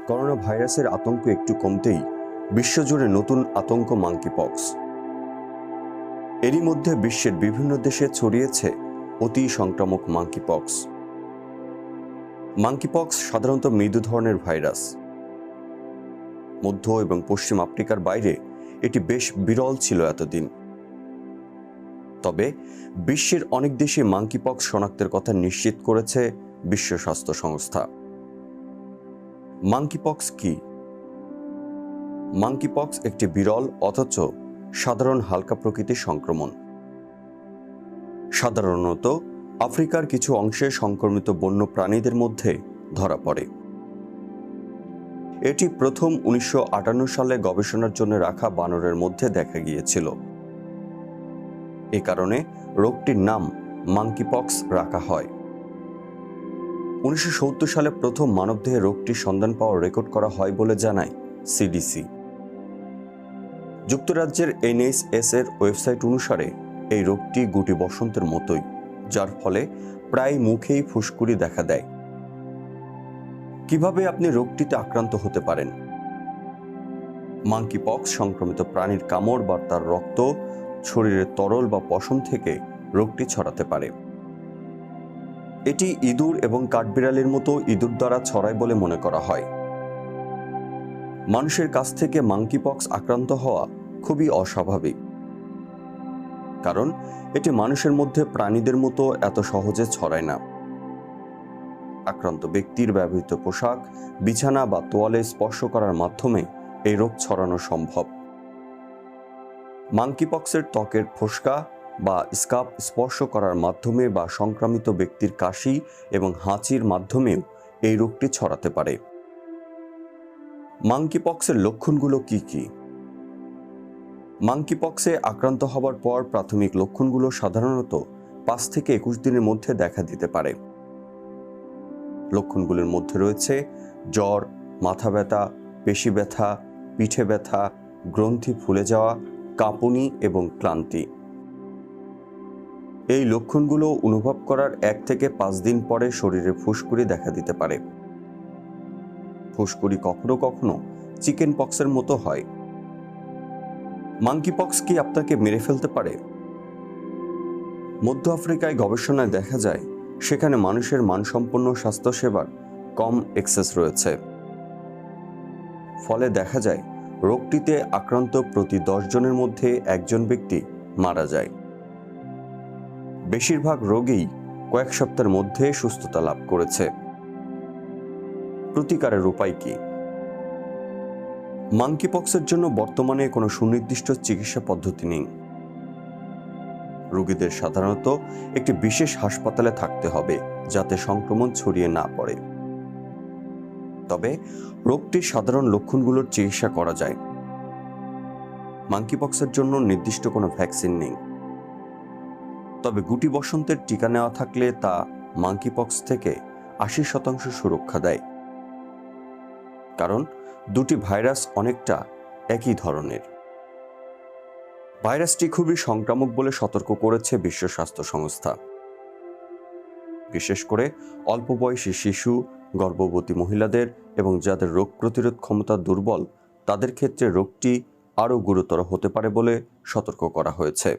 Corona ভাইরাসের আতঙ্ক একটু কমতেই বিশ্বজুড়ে নতুন আতঙ্ক মাঙ্কিপক্স। এরই মধ্যে বিশ্বের বিভিন্ন দেশে ছড়িয়েছে অতি সংক্রামক মাঙ্কিপক্স। মাঙ্কিপক্স সাধারণত মৃদু ধরনের ভাইরাস। মধ্য এবং পশ্চিম আফ্রিকার বাইরে এটি বেশ বিরল ছিল এতদিন। তবে বিশ্বের অনেক দেশে মাঙ্কিপক্স শনাক্তের কথা নিশ্চিত করেছে বিশ্ব স্বাস্থ্য সংস্থা। মাঙ্কিপক্স কি? মাঙ্কিপক্স একটি বিরল অথচ সাধারণ হালকা প্রকৃতির সংক্রমণ। সাধারণত আফ্রিকার কিছু অংশে সংক্রমিত বন্য প্রাণীদের মধ্যে ধরা পড়ে। এটি প্রথম 1958 সালে গবেষণার জন্য রাখা বানরের মধ্যে দেখা গিয়েছিল। এ কারণে রোগটির নাম মাঙ্কিপক্স রাখা হয়। 1970 সালে প্রথম মানবদেহে রোগটির সন্ধান পাওয়ার রেকর্ড করা হয় বলে জানায় সিডিসি। যুক্তরাজ্যের NHS এর ওয়েবসাইট অনুসারে এই রোগটি গুটি বসন্তের মতোই, যার ফলে প্রায় মুখেই ফুসকুড়ি দেখা দেয়। কিভাবে আপনি রোগটিতে আক্রান্ত হতে পারেন? মাঙ্কিপক্স সংক্রমিত প্রাণীর কামড় বা তার রক্ত, শরীরের তরল বা পশম থেকে রোগটি ছড়াতে পারে। এটি ইঁদুর এবং কাঠবিড়ালির মতো ইঁদুর দ্বারা ছড়ায় বলে মনে করা হয়। মানুষের কাছ থেকে মাঙ্কিপক্স আক্রান্ত হওয়া খুবই অস্বাভাবিক, কারণ এটি মানুষের মধ্যে প্রাণীদের মতো এত সহজে ছড়ায় না। আক্রান্ত ব্যক্তির ব্যবহৃত পোশাক, বিছানা বা তোয়ালে স্পর্শ করার মাধ্যমে এই রোগ ছড়ানো সম্ভব। মাঙ্কিপক্সের ত্বকের ফোসকা বা স্কাব স্পর্শ করার মাধ্যমে বা সংক্রমিত ব্যক্তির কাশি এবং হাঁচির মাধ্যমেও এই রোগটি ছড়াতে পারে। মাঙ্কিপক্সের লক্ষণগুলো কি কি? মাঙ্কিপক্সে আক্রান্ত হবার পর প্রাথমিক লক্ষণগুলো সাধারণত 5 থেকে 21 দিনের মধ্যে দেখা দিতে পারে। লক্ষণগুলোর মধ্যে রয়েছে জ্বর, মাথা ব্যথা, পেশি ব্যথা, পিঠে ব্যথা, গ্রন্থি ফুলে যাওয়া, কাঁপুনি এবং ক্লান্তি। এই লক্ষণগুলো অনুভব করার 1 থেকে 5 দিন পরে শরীরে ফুসকুড়ি দেখা দিতে পারে। ফুসকুড়ি কখনো কখনো চিকেন পক্সের মতো হয়। মাঙ্কিপক্স কি আপনাকে মেরে ফেলতে পারে? মধ্য আফ্রিকায় গবেষণায় দেখা যায় সেখানে মানুষের মানসম্পন্ন স্বাস্থ্যসেবার কম অ্যাক্সেস রয়েছে। ফলে দেখা যায় রোগটিতে আক্রান্ত প্রতি 10 জনের মধ্যে 1 জন ব্যক্তি মারা যায়। বেশিরভাগ রোগীই কয়েক সপ্তাহের মধ্যে সুস্থতা লাভ করেছে। প্রতিকারের উপায় কি? মাঙ্কিপক্সের জন্য বর্তমানে কোনো সুনির্দিষ্ট চিকিৎসা পদ্ধতি নেই। রোগীদের সাধারণত একটি বিশেষ হাসপাতালে থাকতে হবে যাতে সংক্রমণ ছড়িয়ে না পড়ে। তবে রোগটির সাধারণ লক্ষণগুলোর চিকিৎসা করা যায়। মাঙ্কিপক্সের জন্য নির্দিষ্ট কোনো ভ্যাকসিন নেই। তবে গুটি বসন্তের টিকা নেওয়া থাকলে তা মাঙ্কিপক্স থেকে 80% সুরক্ষা দেয়, কারণ দুটি ভাইরাস অনেকটা একই ধরনের। ভাইরাসটি খুবই সংক্রামক বলে সতর্ক করেছে বিশ্ব স্বাস্থ্য সংস্থা। বিশেষ করে অল্প বয়সী শিশু, গর্ভবতী মহিলাদের এবং যাদের রোগ প্রতিরোধ ক্ষমতা দুর্বল তাদের ক্ষেত্রে রোগটি আরও গুরুতর হতে পারে বলে সতর্ক করা হয়েছে।